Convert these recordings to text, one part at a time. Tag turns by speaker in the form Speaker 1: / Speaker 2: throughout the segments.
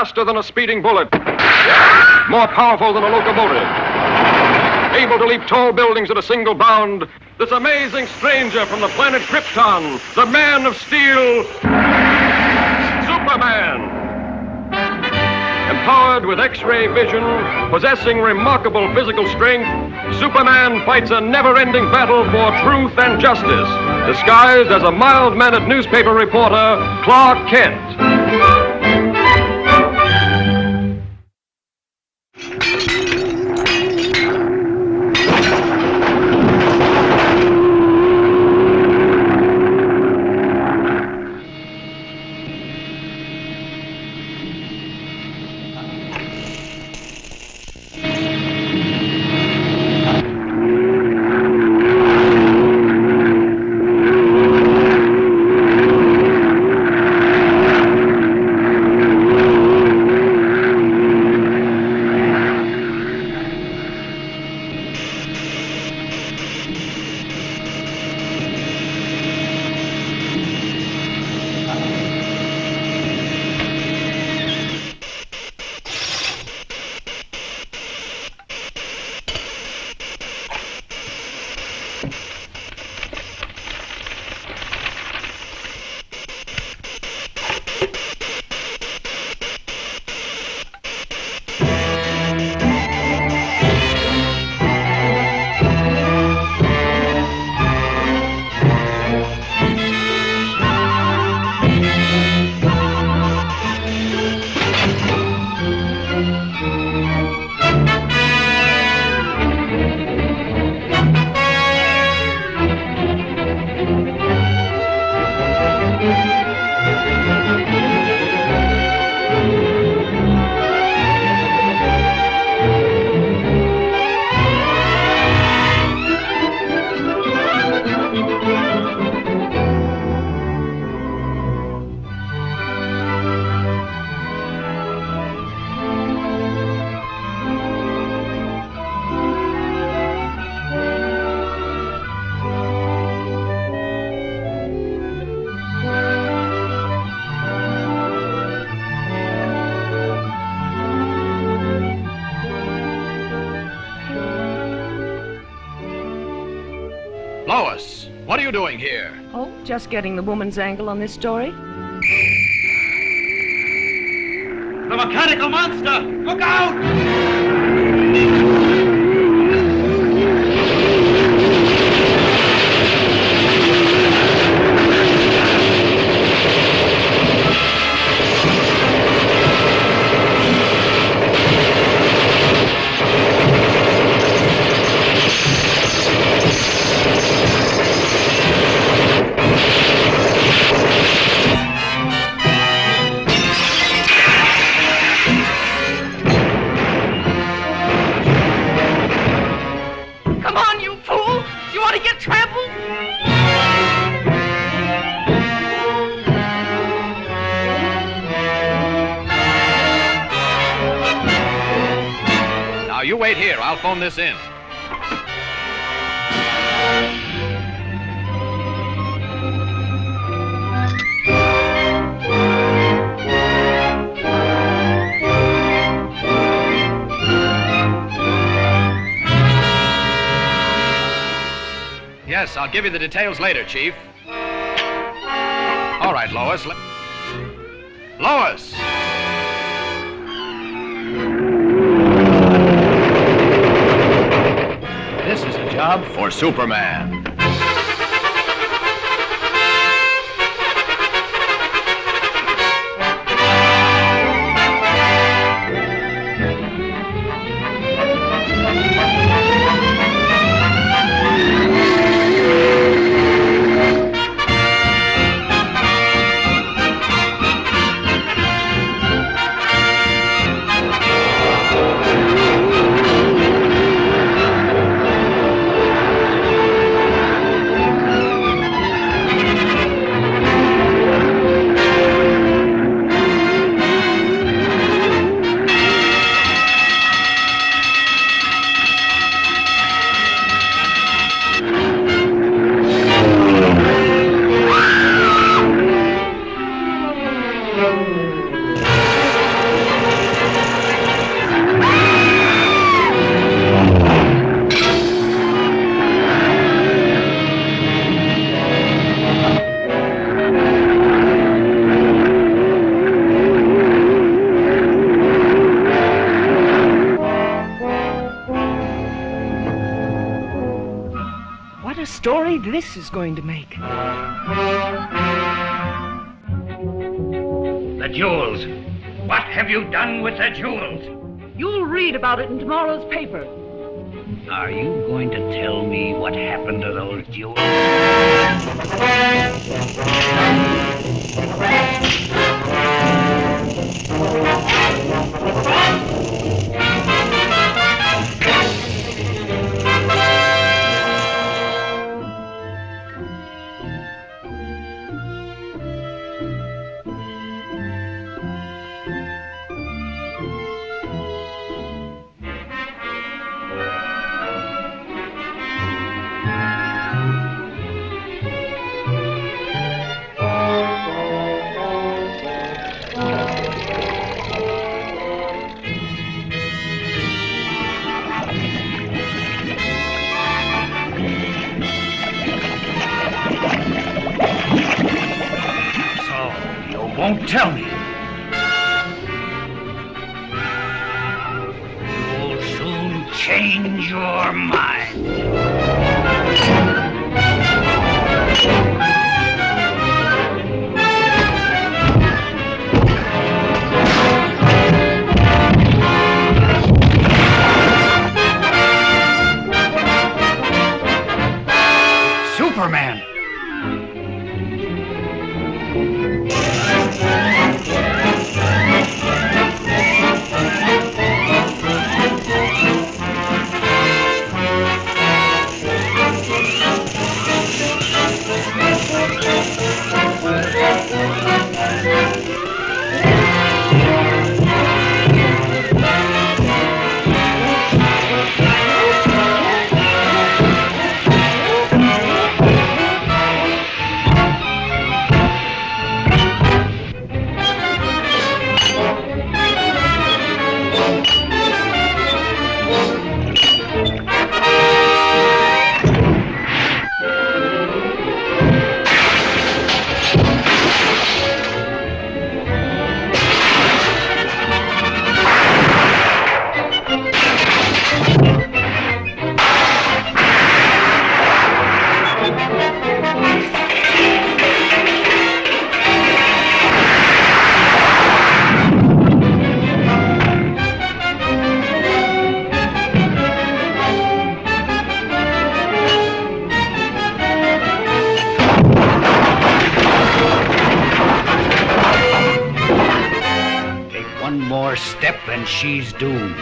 Speaker 1: faster than a speeding bullet, more powerful than a locomotive, able to leap tall buildings at a single bound, this amazing stranger from the planet Krypton, the Man of Steel, Superman. Empowered with X-ray vision, possessing remarkable physical strength, Superman fights a never-ending battle for truth and justice, disguised as a mild-mannered newspaper reporter, Clark Kent.
Speaker 2: Lois, what are you doing here?
Speaker 3: Oh, just getting the woman's angle on this story.
Speaker 2: The mechanical monster! Look out! Now, you wait here. I'll phone this in. Yes, I'll give you the details later, Chief. All right, Lois. Lois! This is a job for Superman.
Speaker 3: money this is going to make.
Speaker 4: The jewels. What have you done with the jewels?
Speaker 3: You'll read about it in tomorrow's paper.
Speaker 4: Are you going to tell me what happened to those jewels? Won't tell me. You'll soon change your mind. Superman! Step and she's doomed.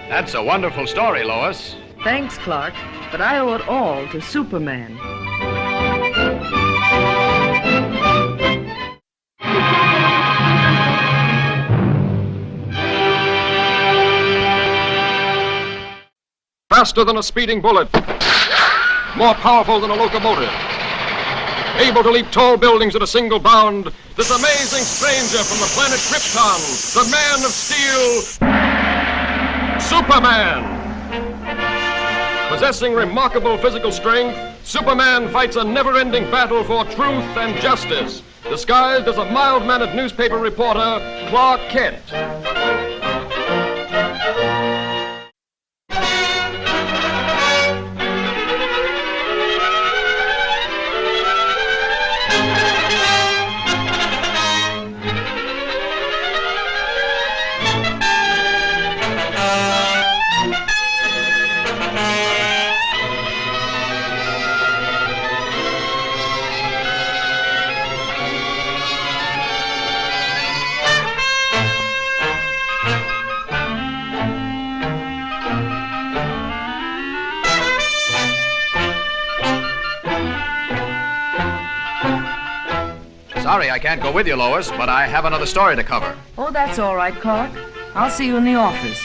Speaker 2: That's a wonderful story, Lois.
Speaker 3: Thanks, Clark, but I owe it all to Superman.
Speaker 1: Faster than a speeding bullet, more powerful than a locomotive, able to leap tall buildings at a single bound, this amazing stranger from the planet Krypton, the Man of Steel, Superman! Possessing remarkable physical strength, Superman fights a never-ending battle for truth and justice, disguised as a mild-mannered newspaper reporter, Clark Kent.
Speaker 2: Sorry I can't go with you, Lois, but I have another story to cover.
Speaker 3: Oh, that's all right, Clark. I'll see you in the office.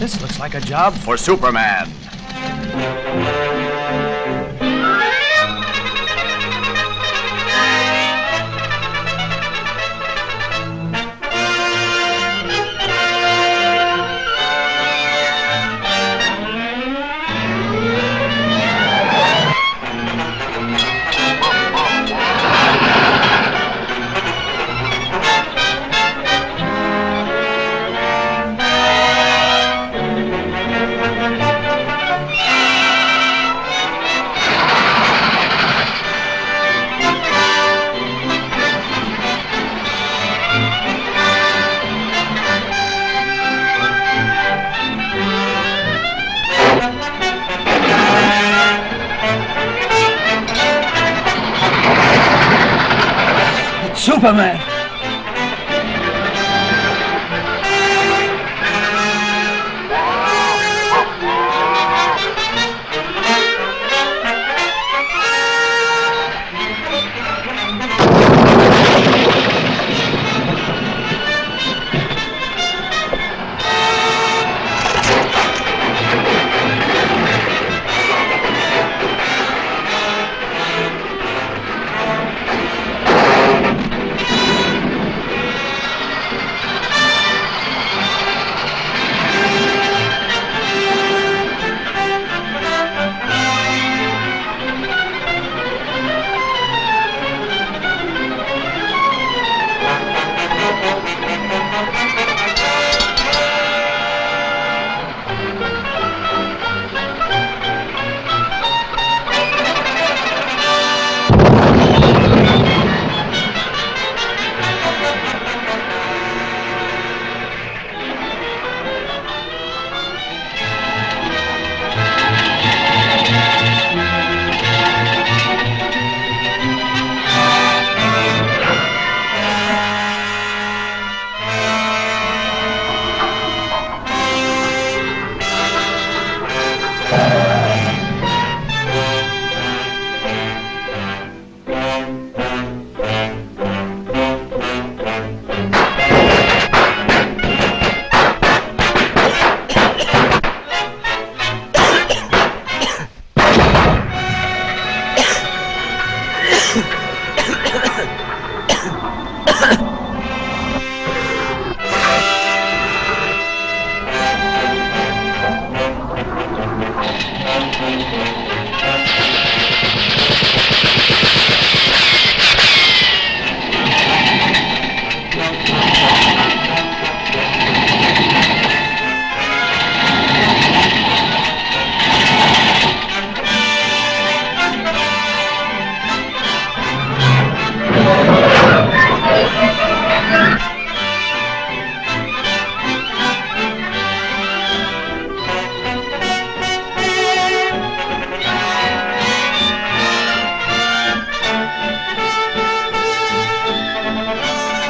Speaker 2: This looks like a job for Superman.
Speaker 5: Superman!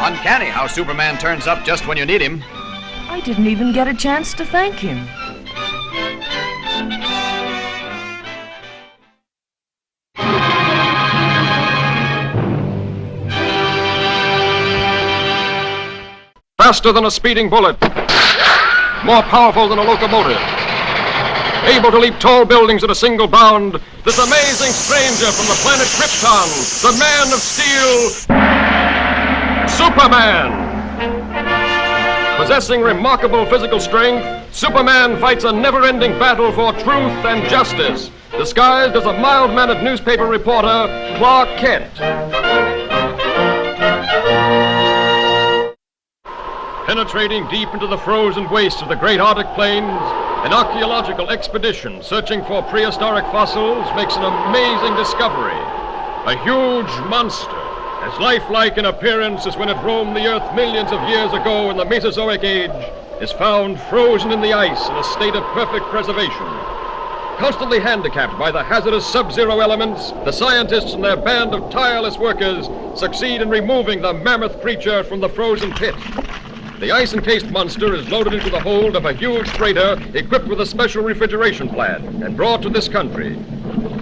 Speaker 2: Uncanny how Superman turns up just when you need him.
Speaker 3: I didn't even get a chance to thank him.
Speaker 1: Faster than a speeding bullet. More powerful than a locomotive. Able to leap tall buildings at a single bound. This amazing stranger from the planet Krypton. The Man of Steel. Superman! Possessing remarkable physical strength, Superman fights a never-ending battle for truth and justice, disguised as a mild-mannered newspaper reporter, Clark Kent. Penetrating deep into the frozen wastes of the great Arctic plains, an archaeological expedition searching for prehistoric fossils makes an amazing discovery. A huge monster, as lifelike in appearance as when it roamed the Earth millions of years ago in the Mesozoic Age, is found frozen in the ice in a state of perfect preservation. Constantly handicapped by the hazardous sub-zero elements, the scientists and their band of tireless workers succeed in removing the mammoth creature from the frozen pit. The ice-encased monster is loaded into the hold of a huge freighter equipped with a special refrigeration plant and brought to this country.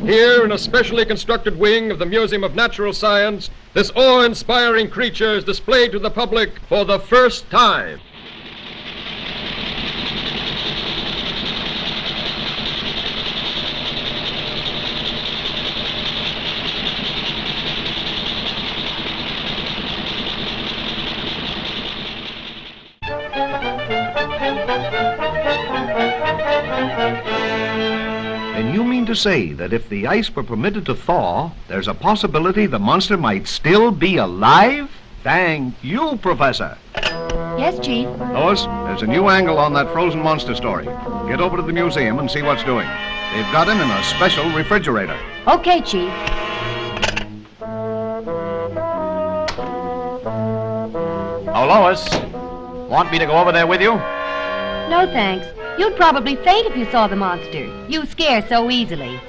Speaker 1: Here, in a specially constructed wing of the Museum of Natural Science, this awe-inspiring creature is displayed to the public for the first time.
Speaker 5: And you mean to say that if the ice were permitted to thaw, there's a possibility the monster might still be alive? Thank you, Professor.
Speaker 6: Yes, Chief.
Speaker 5: Lois, there's a new angle on that frozen monster story. Get over to the museum and see what's doing. They've got him in a special refrigerator.
Speaker 6: Okay, Chief.
Speaker 2: Oh, Lois, want me to go over there with you?
Speaker 6: No, thanks. You'd probably faint if you saw the monster. You scare so easily.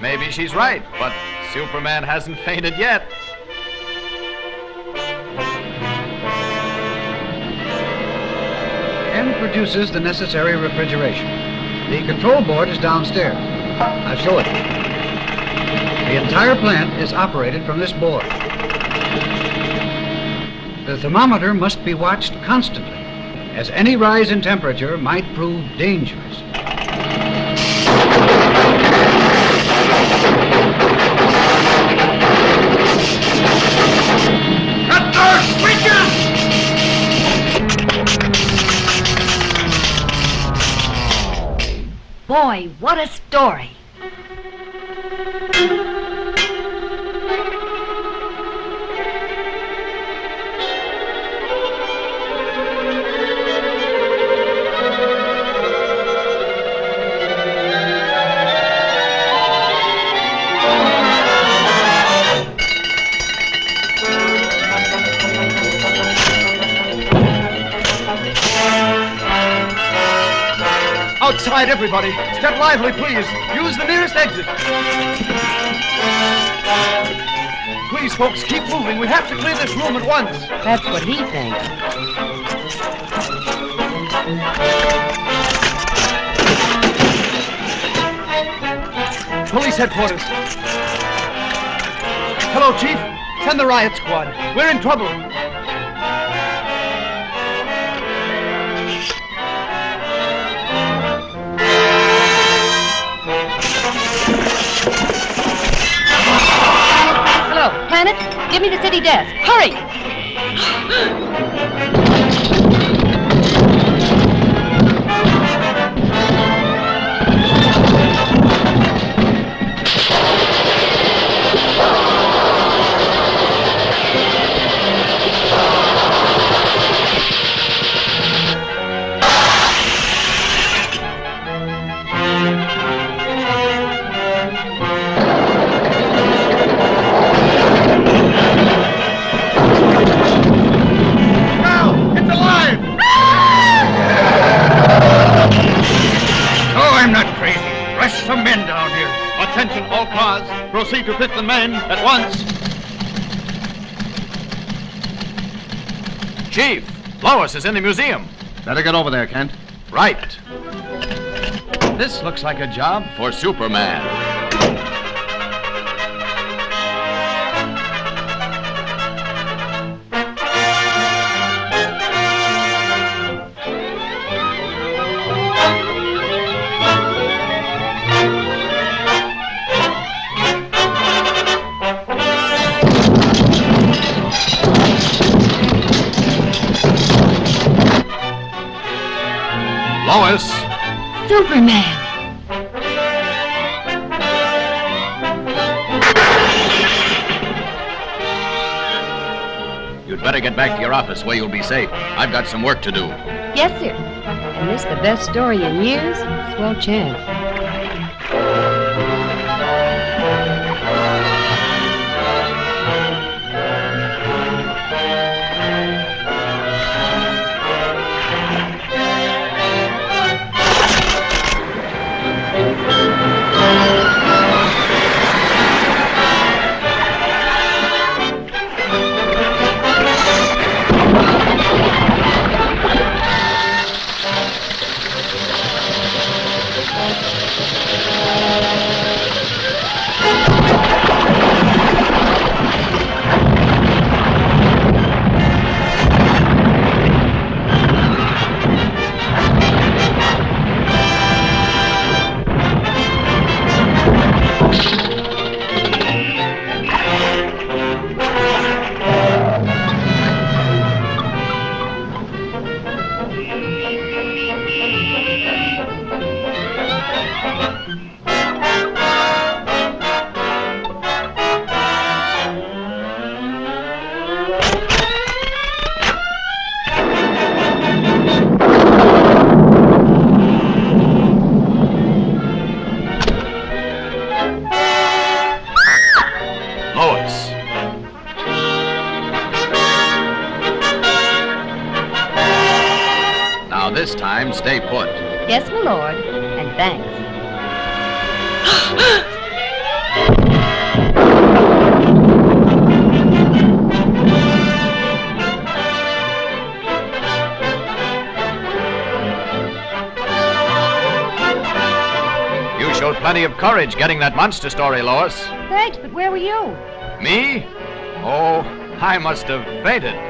Speaker 2: Maybe she's right, but Superman hasn't fainted yet.
Speaker 7: M produces the necessary refrigeration. The control board is downstairs. I'll show it. The entire plant is operated from this board. The thermometer must be watched constantly, as any rise in temperature might prove dangerous.
Speaker 1: Cut those switches!
Speaker 6: Boy, what a story.
Speaker 8: Outside, everybody. Step lively, please. Use the nearest exit. Please, folks, keep moving. We have to clear this room at once.
Speaker 3: That's what he thinks.
Speaker 8: Police headquarters. Hello, Chief. Send the riot squad. We're in trouble.
Speaker 6: Hello, Planet. Give me the city desk. Hurry!
Speaker 8: Attention, all cars. Proceed to 5th and Main at once.
Speaker 2: Chief, Lois is in the museum.
Speaker 5: Better get over there, Kent.
Speaker 2: Right. This looks like a job for Superman. Lois!
Speaker 6: Superman!
Speaker 2: You'd better get back to your office where you'll be safe. I've got some work to do.
Speaker 6: Yes, sir. And this the best story in years? Swell chance.
Speaker 2: This time, stay put.
Speaker 6: Yes, my lord. And thanks.
Speaker 2: You showed plenty of courage getting that monster story, Lois.
Speaker 6: Thanks, but where were you?
Speaker 2: Me? Oh, I must have fainted.